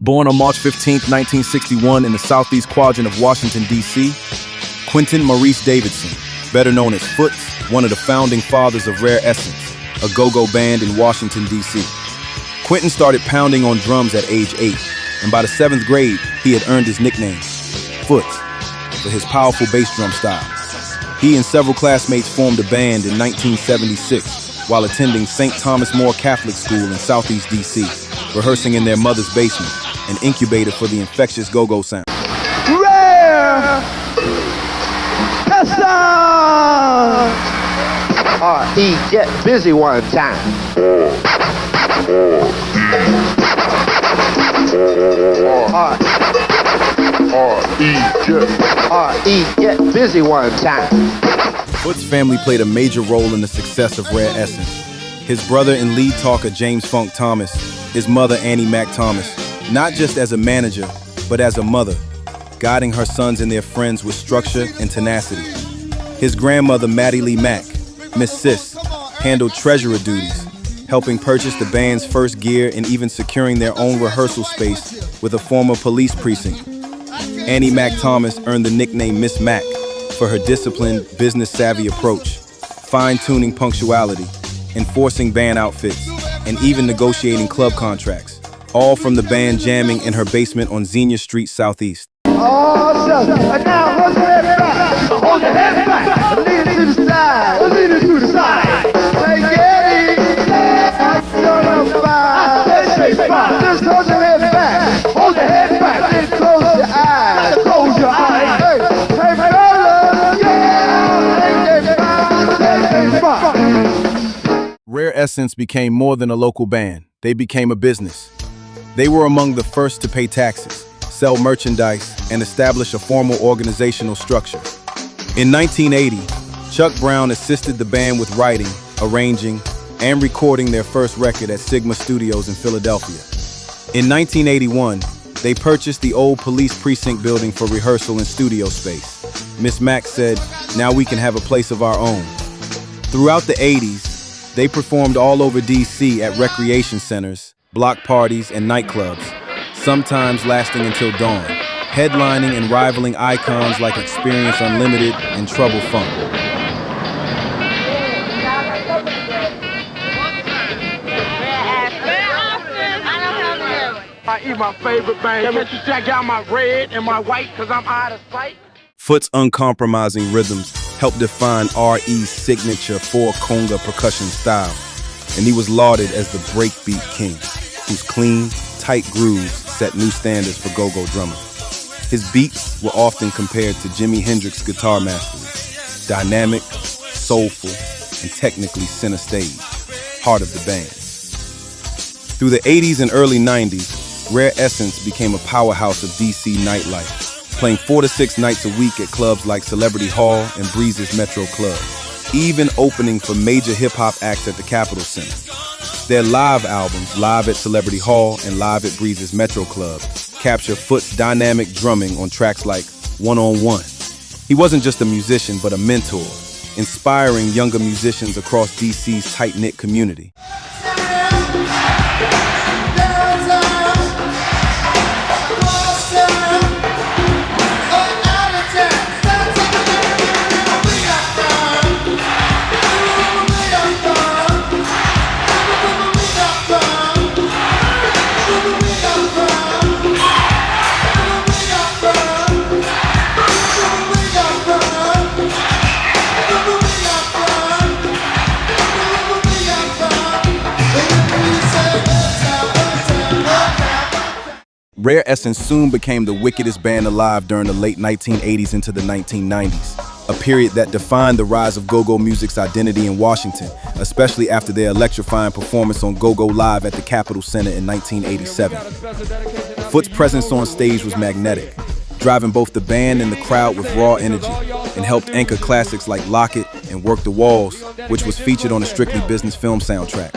Born on March 15, 1961 in the southeast quadrant of Washington, D.C., Quentin Maurice Davidson, better known as Footz, one of the founding fathers of Rare Essence, a go-go band in Washington, D.C. Quentin started pounding on drums at age 8, and by the 7th grade, he had earned his nickname, Footz, for his powerful bass drum style. He and several classmates formed a band in 1976 while attending St. Thomas More Catholic School in southeast D.C., rehearsing in their mother's basement, an incubator for the infectious go-go sound. Rare Essence! He get busy one time. He get busy one time. Footz family played a major role in the success of Rare Essence. His brother and lead talker James Funk Thomas, his mother Annie Mac Thomas, not just as a manager, but as a mother, guiding her sons and their friends with structure and tenacity. His grandmother Mattie Lee Mack, Miss Sis, handled treasurer duties, helping purchase the band's first gear and even securing their own rehearsal space with a former police precinct. Annie Mac Thomas earned the nickname Miss Mac for her disciplined, business-savvy approach, fine-tuning punctuality, enforcing band outfits, and even negotiating club contracts, all from the band jamming in her basement on Xenia Street Southeast. Awesome! And now, hold your head back! Hold your head back! Lean it to the side! Lean it to the side! Say, get it! I'm gonna buy! Say, fine! Just hold your head back! Hold your head back! Then close your eyes! Close your eyes! Hey, fellas! Yeah! Say, fine! Rare Essence became more than a local band. They became a business. They were among the first to pay taxes, sell merchandise, and establish a formal organizational structure. In 1980, Chuck Brown assisted the band with writing, arranging, and recording their first record at Sigma Studios in Philadelphia. In 1981, they purchased the old police precinct building for rehearsal and studio space. Miss Mack said, "Now we can have a place of our own." Throughout the 80s, they performed all over D.C. at recreation centers, block parties, and nightclubs, sometimes lasting until dawn, headlining and rivaling icons like Experience Unlimited and Trouble Funk. I eat my favorite bang. Can't you check out my red and my white because I'm out of sight? Foot's uncompromising rhythms helped define R.E.'s signature four-conga percussion style, and he was lauded as the breakbeat king, whose clean, tight grooves set new standards for go-go drumming. His beats were often compared to Jimi Hendrix's guitar mastery, dynamic, soulful, and technically center stage, heart of the band. Through the 80s and early 90s, Rare Essence became a powerhouse of DC nightlife, playing 4 to 6 nights a week at clubs like Celebrity Hall and Breeze's Metro Club, even opening for major hip-hop acts at the Capitol Center. Their live albums, Live at Celebrity Hall and Live at Breeze's Metro Club, capture Footz's dynamic drumming on tracks like One on One. He wasn't just a musician, but a mentor, inspiring younger musicians across DC's tight-knit community. Rare Essence soon became the wickedest band alive during the late 1980s into the 1990s, a period that defined the rise of go-go music's identity in Washington, especially after their electrifying performance on Go-Go Live at the Capitol Center in 1987. Foot's presence on stage was magnetic, driving both the band and the crowd with raw energy, and helped anchor classics like Lock It and Work the Walls, which was featured on the Strictly Business film soundtrack.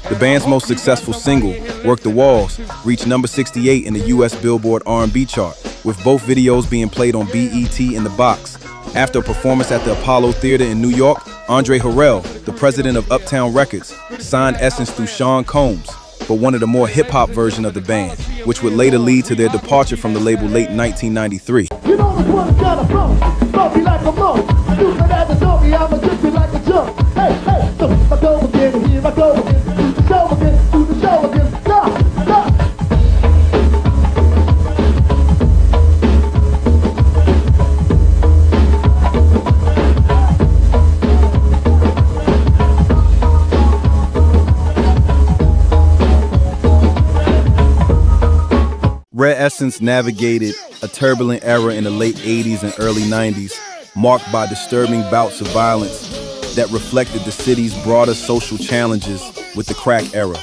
The band's most successful single, Work the Walls, reached number 68 in the US Billboard R&B chart, with both videos being played on BET in the box. After a performance at the Apollo Theater in New York, Andre Harrell, the president of Uptown Records, signed Essence through Sean Combs, but wanted a more hip-hop version of the band, which would later lead to their departure from the label late in 1993. You know this one's kind of bumpy like a monk. Stupid as a donkey, I'm addicted like a jump. Hey, hey, so I go again, here I go again. Do the show again, do the show again. Stop. Rare Essence navigated a turbulent era in the late 80s and early 90s, marked by disturbing bouts of violence that reflected the city's broader social challenges with the crack era.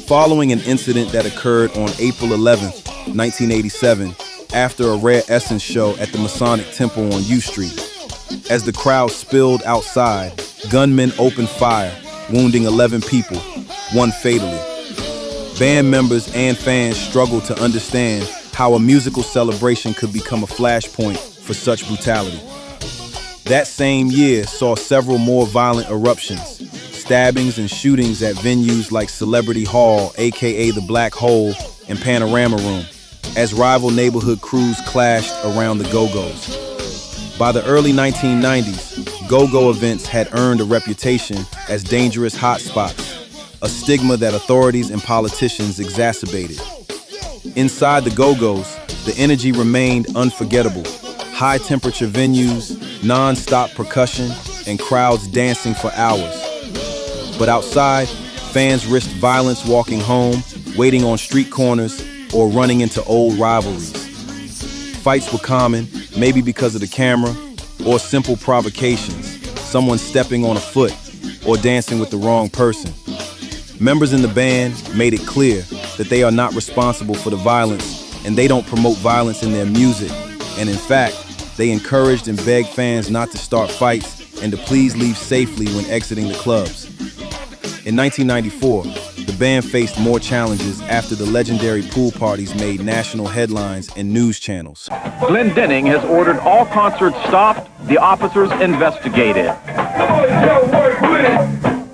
Following an incident that occurred on April 11th, 1987, after a Rare Essence show at the Masonic Temple on U Street. As the crowd spilled outside, gunmen opened fire, wounding 11 people, one fatally. Band members and fans struggled to understand how a musical celebration could become a flashpoint for such brutality. That same year saw several more violent eruptions, stabbings and shootings at venues like Celebrity Hall, aka the Black Hole, and Panorama Room, as rival neighborhood crews clashed around the Go-Go's. By the early 1990s, go-go events had earned a reputation as dangerous hotspots, a stigma that authorities and politicians exacerbated. Inside the Go-Go's, the energy remained unforgettable. High-temperature venues, non-stop percussion, and crowds dancing for hours. But outside, fans risked violence walking home, waiting on street corners, or running into old rivalries. Fights were common, maybe because of the camera, or simple provocations, someone stepping on a foot, or dancing with the wrong person. Members in the band made it clear that they are not responsible for the violence, and they don't promote violence in their music. And in fact, they encouraged and begged fans not to start fights and to please leave safely when exiting the clubs. In 1994, the band faced more challenges after the legendary pool parties made national headlines and news channels. Glendenning has ordered all concerts stopped, the officers investigated.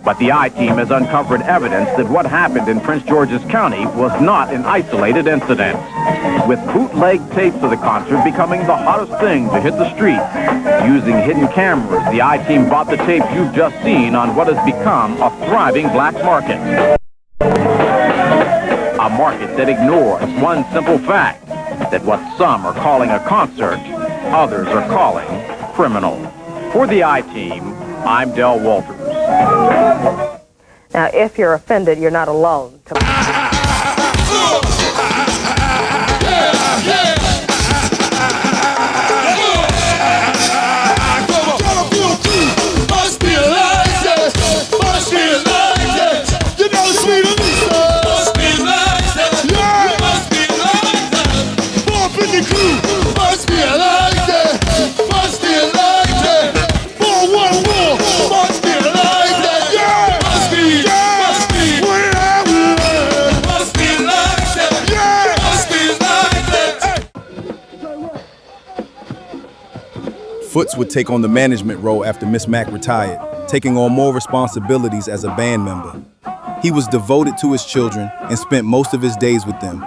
But the I-Team has uncovered evidence that what happened in Prince George's County was not an isolated incident, with bootleg tapes of the concert becoming the hottest thing to hit the streets. Using hidden cameras, the I-Team bought the tapes you've just seen on what has become a thriving black market. A market that ignores one simple fact, that what some are calling a concert, others are calling criminal. For the I-Team, I'm Del Walters. Now, if you're offended, you're not alone. Footz would take on the management role after Miss Mac retired, taking on more responsibilities as a band member. He was devoted to his children and spent most of his days with them,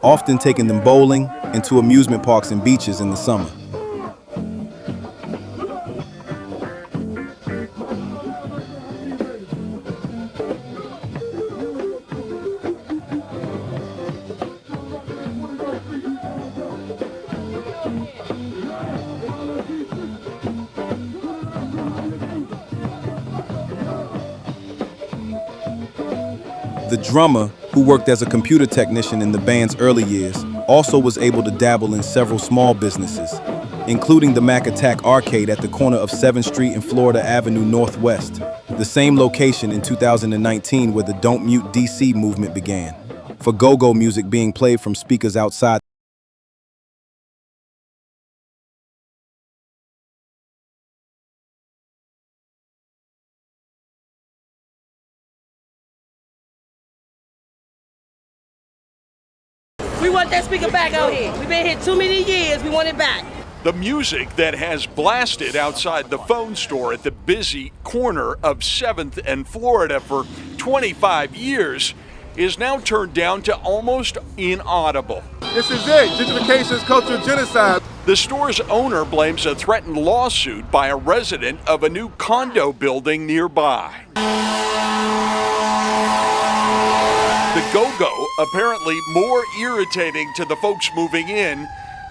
often taking them bowling and to amusement parks and beaches in the summer. The drummer, who worked as a computer technician in the band's early years, also was able to dabble in several small businesses, including the Mac Attack Arcade at the corner of 7th Street and Florida Avenue Northwest, the same location in 2019 where the Don't Mute DC movement began, for go-go music being played from speakers outside. We want that speaker back out here. We've been here too many years. We want it back. The music that has blasted outside the phone store at the busy corner of 7th and Florida for 25 years is now turned down to almost inaudible. This is it. Gentrification is cultural genocide. The store's owner blames a threatened lawsuit by a resident of a new condo building nearby. The go-go apparently more irritating to the folks moving in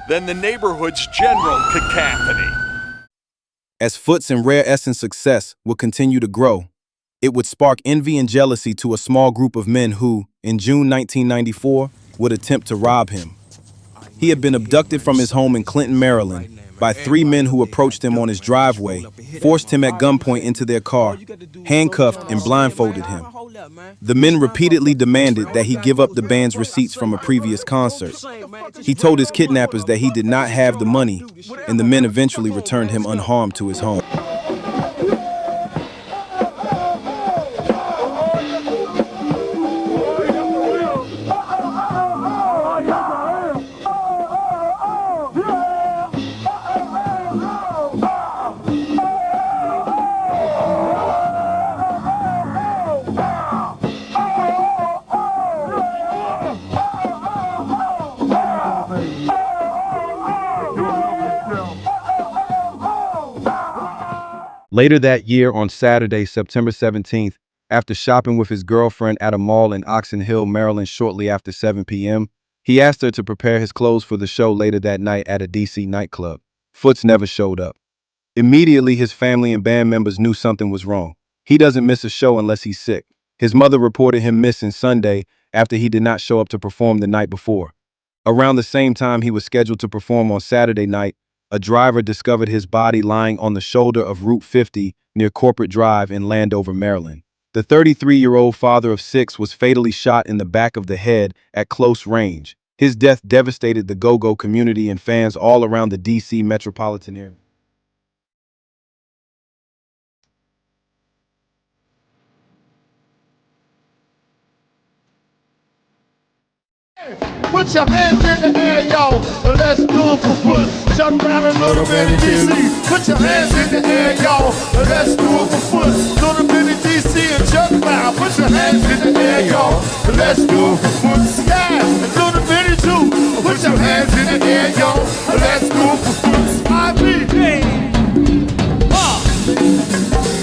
than the neighborhood's general cacophony. As Footz and Rare Essence' success would continue to grow, it would spark envy and jealousy to a small group of men who, in June 1994, would attempt to rob him. He had been abducted from his home in Clinton, Maryland, by 3 men who approached him on his driveway, forced him at gunpoint into their car, handcuffed and blindfolded him. The men repeatedly demanded that he give up the band's receipts from a previous concert. He told his kidnappers that he did not have the money, and the men eventually returned him unharmed to his home. Later that year, on Saturday, September 17th, after shopping with his girlfriend at a mall in Oxon Hill, Maryland shortly after 7 p.m., he asked her to prepare his clothes for the show later that night at a D.C. nightclub. Footz never showed up. Immediately, his family and band members knew something was wrong. He doesn't miss a show unless he's sick. His mother reported him missing Sunday after he did not show up to perform the night before. Around the same time he was scheduled to perform on Saturday night, a driver discovered his body lying on the shoulder of Route 50 near Corporate Drive in Landover, Maryland. The 33-year-old father of 6 was fatally shot in the back of the head at close range. His death devastated the go-go community and fans all around the D.C. metropolitan area. Put your hands in the air, yo. Let's do it for Footz. Jump around a little bit in DC. Put your hands in the air, yo. Let's